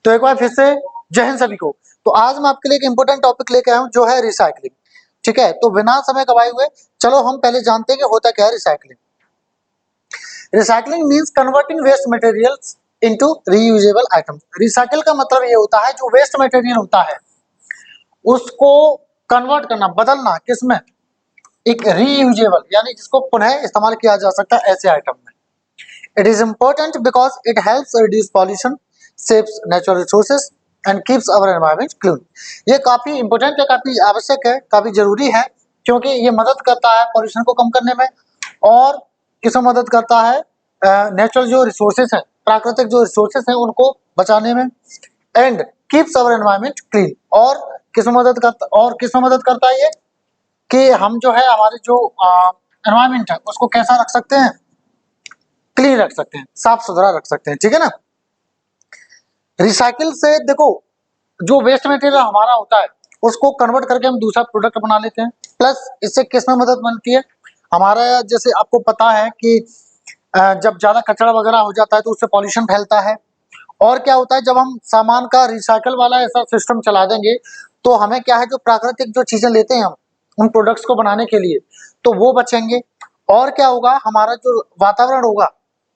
तो एक बार फिर से जय हिंद सभी को। तो आज मैं आपके लिए एक इंपॉर्टेंट टॉपिक लेके आया हूं जो है रिसाइकलिंग। ठीक है, तो बिना समय गवाए हुए चलो हम पहले जानते हैं कि होता क्या है recycling. Recycling means converting waste materials into reusable items. Recycle का मतलब ये होता है जो वेस्ट मटेरियल होता है उसको कन्वर्ट करना, बदलना, किसमें, एक रीयूजेबल यानी जिसको पुनः इस्तेमाल किया जा सकता है ऐसे आइटम में। It is important because it helps reduce pollution, saves natural resources and keeps our environment clean. ये काफी important है, काफी आवश्यक है, काफी जरूरी है क्योंकि ये मदद करता है पॉल्यूशन को कम करने में और किसमें मदद करता है, नेचुरल जो रिसोर्सेज हैं, प्राकृतिक जो रिसोर्सेज हैं उनको बचाने में, and keeps our environment clean. और किसमें मदद करता है ये कि हम जो है हमारे जो एनवायरमेंट है उसको कैसा रख सकते हैं, क्लीन रख सकते हैं, साफ सुथरा रख सकते हैं। ठीक है ना। रिसाइकिल से देखो जो वेस्ट मटेरियल हमारा होता है उसको कन्वर्ट करके हम दूसरा प्रोडक्ट बना लेते हैं। प्लस इससे किसमें मदद मिलती है, हमारा जैसे आपको पता है कि जब ज्यादा कचरा वगैरह हो जाता है तो उससे पॉल्यूशन फैलता है। और क्या होता है जब हम सामान का रिसाइकल वाला ऐसा सिस्टम चला देंगे तो हमें क्या है जो प्राकृतिक जो चीजें लेते हैं हम उन प्रोडक्ट्स को बनाने के लिए तो वो बचेंगे। और क्या होगा, हमारा जो वातावरण होगा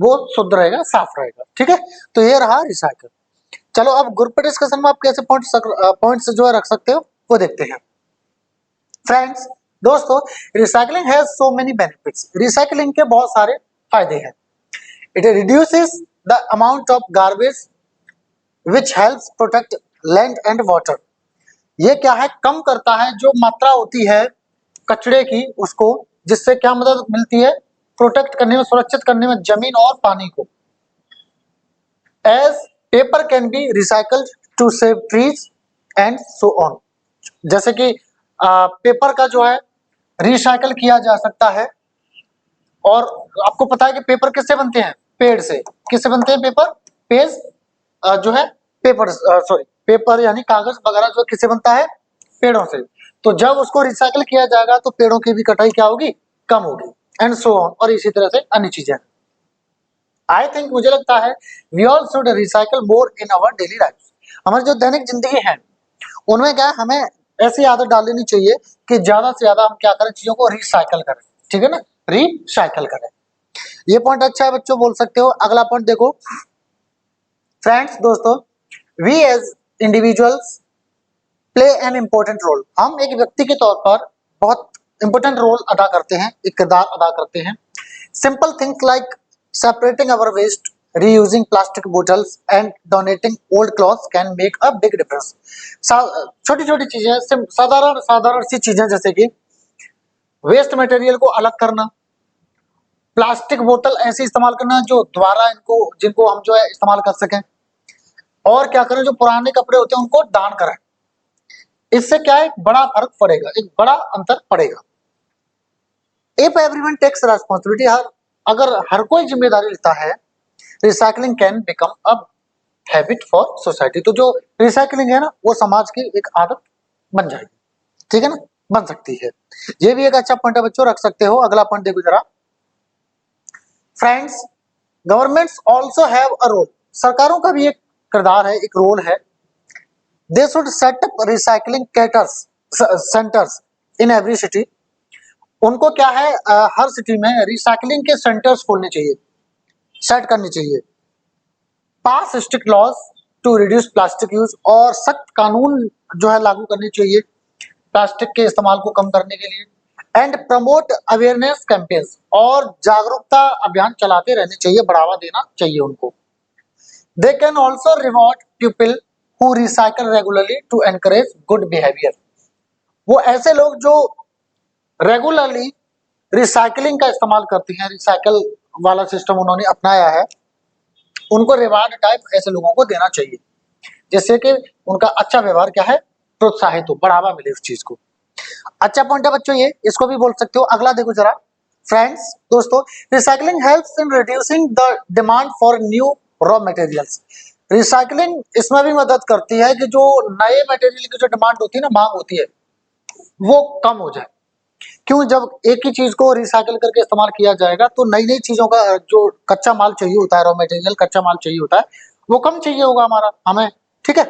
वो शुद्ध रहेगा, साफ रहेगा। ठीक है, तो ये रहा रिसाइकल। चलो अब ग्रुप डिस्कशन में आप कैसे पॉइंट्स जो है रख सकते हो वो देखते हैं। फ्रेंड्स, दोस्तों, recycling has so many benefits. Recycling के बहुत सारे फायदे हैं। It reduces the amount of garbage which helps protect land and water. ये क्या है, कम करता है जो मात्रा होती है कचरे की उसको, जिससे क्या मदद मिलती है, प्रोटेक्ट करने में, सुरक्षित करने में जमीन और पानी को। As paper can be recycled to save trees and so on. जैसे कि पेपर का जो है रिसाइकल किया जा सकता है। और आपको पता है कि पेपर किससे बनते हैं, पेड़ से। किससे बनते हैं पेपर, पेज जो है पेपर यानी कागज वगैरह जो किससे बनता है, पेड़ों से। तो जब उसको रिसाइकल किया जाएगा तो पेड़ों की भी कटाई क्या होगी, कम होगी, एंड सो ऑन। और इसी तरह से अन्य चीजें। आई थिंक, मुझे लगता है we all should recycle more in our daily life. हमारी जो दैनिक जिंदगी है उनमें क्या है, हमें ऐसी आदत डाल लेनी चाहिए कि ज्यादा से ज्यादा हम क्या करें, चीजों को रिसाइकल करें। ठीक है ना, रिसाइकल करें। ये पॉइंट अच्छा है बच्चों, बोल सकते हो। अगला पॉइंट देखो फ्रेंड्स, दोस्तों, we as individuals play an important role. हम एक व्यक्ति के तौर पर बहुत इंपॉर्टेंट रोल अदा करते हैं, एक किरदार अदा करते हैं। Simple things like separating our waste, reusing plastic bottles and donating old clothes can make a big difference. छोटी छोटी चीजें, साधारण सी चीजें, जैसे कि वेस्ट मटेरियल को अलग करना, प्लास्टिक बोतल ऐसे इस्तेमाल करना जो दोबारा जिनको हम जो है इस्तेमाल कर सकें। और क्या करें, जो पुराने कपड़े होते हैं उनको दान करें। इससे क्या है, एक बड़ा फर्क पड़ेगा, एक बड़ा अंतर पड़ेगा। इफ एवरीवन टेक्स रेस्पॉन्सिबिलिटी, अगर हर कोई जिम्मेदारी लेता है, recycling can become a habit for society. तो जो रिसाइकलिंग है ना वो समाज की एक आदत बन जाएगी। ठीक है ना, बन सकती है। ये भी एक अच्छा पॉइंट है बच्चों, रख सकते हो। अगला पॉइंट देखो जरा friends, governments also have a role. सरकारों का भी एक किरदार है, एक रोल है। They should set up recycling centres in every city. उनको क्या है, हर सिटी में रिसाइकलिंग के सेंटर्स खोलने चाहिए, सेट करनी चाहिए। Pass strict laws to reduce plastic use, और सख्त कानून जो है लागू करने चाहिए प्लास्टिक के इस्तेमाल को कम करने के लिए। एंड प्रमोट अवेयरनेस कैंपेन्स, और जागरूकता अभियान चलाते रहने चाहिए, बढ़ावा देना चाहिए उनको। They can also reward people who recycle regularly to encourage good behaviour. वो ऐसे लोग जो रेगुलरली रिसाइकलिंग का इस्तेमाल करते हैं, रिसाइकल वाला सिस्टम उन्होंने अपनाया है, उनको रिवार्ड टाइप ऐसे लोगों को देना चाहिए, जिससे कि उनका अच्छा व्यवहार क्या है, प्रोत्साहित हो, बढ़ावा मिले उस चीज को। अच्छा पॉइंट है बच्चों ये, इसको भी बोल सकते हो। अगला देखो जरा फ्रेंड्स, दोस्तों, recycling helps in reducing the demand for new raw materials. Recycling इसमें भी मदद करती है कि जो नए मटेरियल की जो डिमांड होती है ना, मांग होती है, वो कम हो जाए। क्यों, जब एक ही चीज को रिसाइकिल करके इस्तेमाल किया जाएगा तो नई नई चीजों का जो कच्चा माल चाहिए होता है, रॉ मटेरियल कच्चा माल चाहिए होता है, वो कम चाहिए होगा हमें। ठीक है,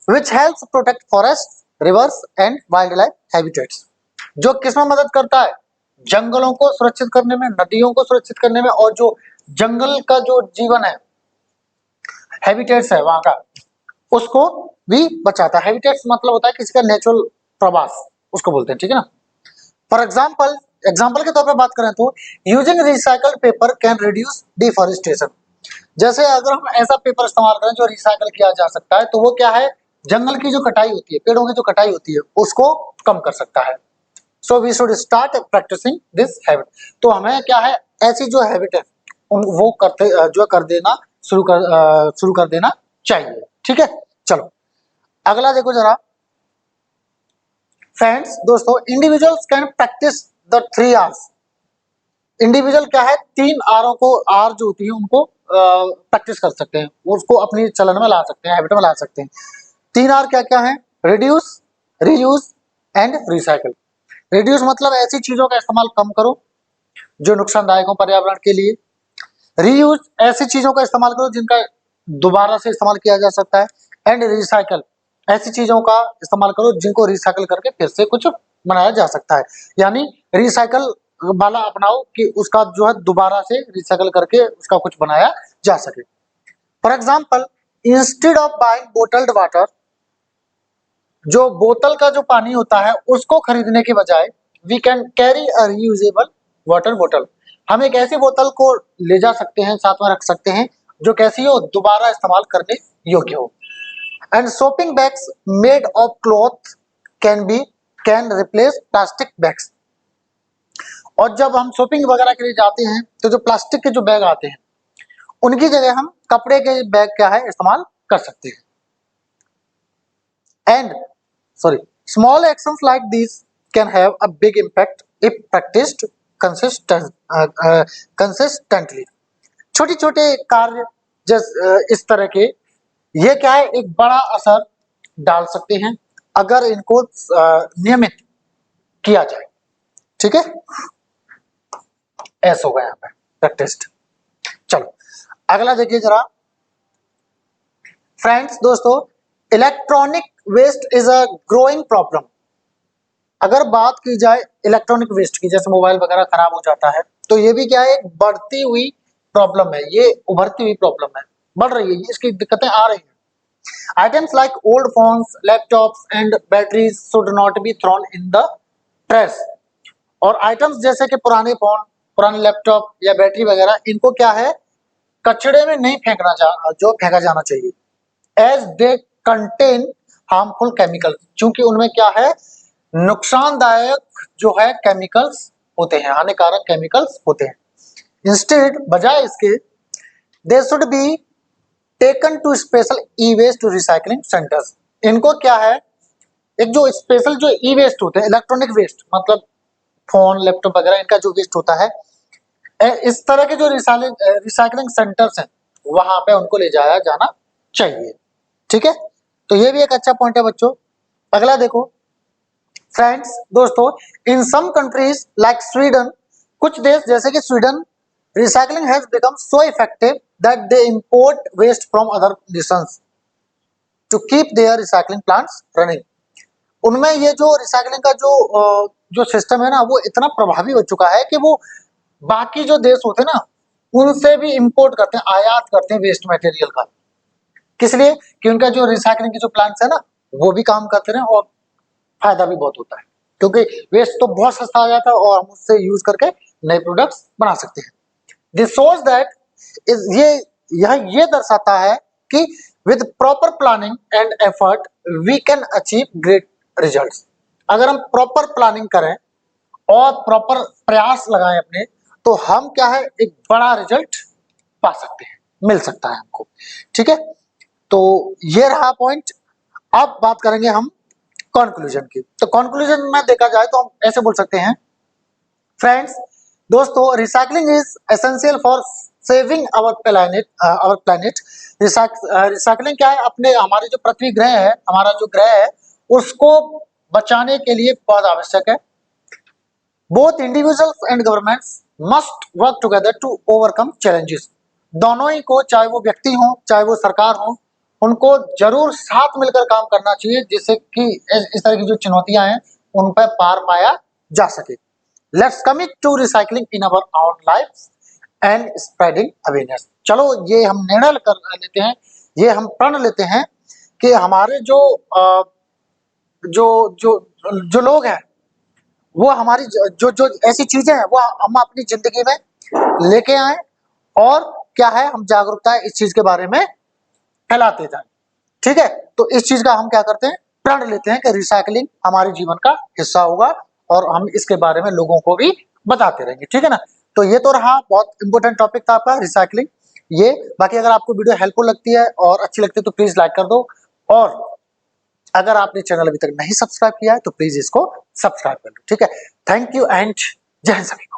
which helps protect forest, reverse and wild life habitats, जो किसमें मदद करता है, जंगलों को सुरक्षित करने में, नदियों को सुरक्षित करने में, और जो जंगल का जो जीवन है, हैबिटेट्स है वहां का, उसको भी बचाता है। हैबिटेट्स मतलब होता है किसी का नेचुरल प्रवास, उसको बोलते हैं, ठीक है ना। फॉर एग्जाम्पल के तौर पर बात करें तो using recycled paper can reduce deforestation, जैसे अगर हम ऐसा पेपर इस्तेमाल करें जो रिसाइकल किया जा सकता है, तो वो क्या है, जंगल की जो कटाई होती है, पेड़ों की जो कटाई होती है, उसको कम कर सकता है। So we should start practising this habit, तो हमें क्या है, ऐसी जो हैबिट है वो करते जो कर देना शुरू कर देना चाहिए, ठीक है। चलो अगला देखो जरा फ्रेंड्स, दोस्तों, individuals can practice the 3 R's। Individual क्या है, 3 आरों को, आर जो होती है उनको प्रैक्टिस कर सकते हैं, उसको अपनी चलन में ला सकते हैं, हैबिट में ला सकते हैं। 3 आर क्या क्या है, reduce, reuse and recycle. Reduce मतलब ऐसी चीजों का इस्तेमाल कम करो जो नुकसानदायक हो पर्यावरण के लिए। रीयूज ऐसी चीजों का इस्तेमाल करो जिनका दोबारा से इस्तेमाल किया जा सकता है। एंड रिसाइकल ऐसी चीजों का इस्तेमाल करो जिनको रिसाइकल करके फिर से कुछ बनाया जा सकता है, यानी रिसाइकल वाला अपनाओ कि उसका जो है दोबारा से रिसाइकल करके उसका कुछ बनाया जा सके। For example, instead of buying bottled water, जो बोतल का जो पानी होता है उसको खरीदने के बजाय we can carry a reusable water bottle, हम एक ऐसी बोतल को ले जा सकते हैं, साथ में रख सकते हैं जो कैसी हो, दोबारा इस्तेमाल करने योग्य हो। And shopping bags made of cloth can replace plastic bags, और जब हम शॉपिंग वगैरह के लिए जाते हैं तो जो प्लास्टिक के जो बैग आते हैं उनकी जगह हम कपड़े के बैग क्या है इस्तेमाल कर सकते हैं। And small actions like these can have a big impact if practiced consistently। छोटे छोटे कार्य इस तरह के, ये क्या है, एक बड़ा असर डाल सकते हैं अगर इनको नियमित किया जाए, ठीक है। ऐसा होगा यहाँ पे प्रैक्टिस्ड। चलो अगला देखिए जरा फ्रेंड्स, दोस्तों, electronic waste is a growing problem. अगर बात की जाए इलेक्ट्रॉनिक वेस्ट की, जैसे मोबाइल वगैरह खराब हो जाता है, तो ये भी क्या है, एक बढ़ती हुई प्रॉब्लम है, ये उभरती हुई प्रॉब्लम है, बढ़ रही है, इसकी दिक्कतें आ रही हैं। Items like old phones, laptops and batteries should not be thrown in the trash. और आइटम्स जैसे कि पुराने फोन, पुराने लैपटॉप या बैटरी वगैरह, इनको क्या है, कचड़े में नहीं फेंका जाना चाहिए, as they contain harmful chemicals, क्योंकि उनमें क्या है, नुकसानदायक जो है केमिकल्स होते हैं, हानिकारक केमिकल्स होते हैं। इंस्टेड बजाय इसके they should be taken to special e waste recycling centres. इनको क्या है, एक जो स्पेशल जो ई वेस्ट होते हैं, इलेक्ट्रॉनिक वेस्ट मतलब फोन लैपटॉप वगैरह, इनका जो वेस्ट होता है, इस तरह के जो रिसाइकलिंग सेंटर्स हैं वहां पे उनको ले जाया जाना चाहिए, ठीक है। तो ये भी एक अच्छा पॉइंट है बच्चों। अगला देखो फ्रेंड्स, दोस्तों, in some countries like Sweden, कुछ देश जैसे कि Sweden, recycling has become so effective that they import waste from other nations to keep their recycling plants running. उनमें ये जो रिसाइकलिंग का जो सिस्टम है ना, वो इतना प्रभावी हो चुका है कि वो बाकी जो देश होते हैं ना, उनसे भी इंपोर्ट करते हैं, आयात करते हैं वेस्ट मटेरियल का। किस लिए, कि उनका जो रिसाइकलिंग के जो प्लांट्स है ना, वो भी काम करते रहे और फायदा भी बहुत होता है, क्योंकि वेस्ट तो बहुत सस्ता आ जाता है और हम उससे यूज करके नए प्रोडक्ट्स बना सकते हैं। दिस शोज दैट इज ये दर्शाता है कि with proper planning and effort we can achieve great results. अगर हम प्रॉपर प्लानिंग करें और प्रॉपर प्रयास लगाएं अपने, तो हम क्या है, एक बड़ा रिजल्ट पा सकते हैं, मिल सकता है हमको, ठीक है। तो ये रहा पॉइंट। अब बात करेंगे हम कंक्लूजन की। तो कंक्लूजन में देखा जाए तो हम ऐसे बोल सकते हैं फ्रेंड्स, दोस्तों, recycling is essential for saving our planet. Recycling क्या है, अपने हमारे जो पृथ्वी ग्रह है, हमारा जो ग्रह है, उसको बचाने के लिए बहुत आवश्यक है। Both individuals and governments must work together to overcome challenges. दोनों ही को, चाहे वो व्यक्ति हो चाहे वो सरकार हो, उनको जरूर साथ मिलकर काम करना चाहिए, जिससे कि इस तरह की जो चुनौतियां हैं उन पर पार पाया जा सके। Let's commit to recycling in our own life and spreading awareness. चलो ये हम निर्णय कर लेते हैं, ये हम प्रण लेते हैं कि हमारे जो जो जो जो लोग हैं वो हमारी जो जो ऐसी चीजें हैं वो हम अपनी जिंदगी में लेके आए और क्या है, हम जागरूकता इस चीज के बारे में फैलाते जाए। ठीक है, तो इस चीज का हम क्या करते हैं, प्रण लेते हैं कि रिसाइकलिंग हमारे जीवन का हिस्सा होगा और हम इसके बारे में लोगों को भी बताते रहेंगे। ठीक है ना, तो ये तो रहा बहुत इंपॉर्टेंट टॉपिक था आपका रिसाइकलिंग। ये बाकी अगर आपको वीडियो हेल्पफुल लगती है और अच्छी लगती है तो प्लीज लाइक कर दो, और अगर आपने चैनल अभी तक नहीं सब्सक्राइब किया है तो प्लीज इसको सब्सक्राइब कर लो। ठीक है, थैंक यू एंड जय हिंद सभी को।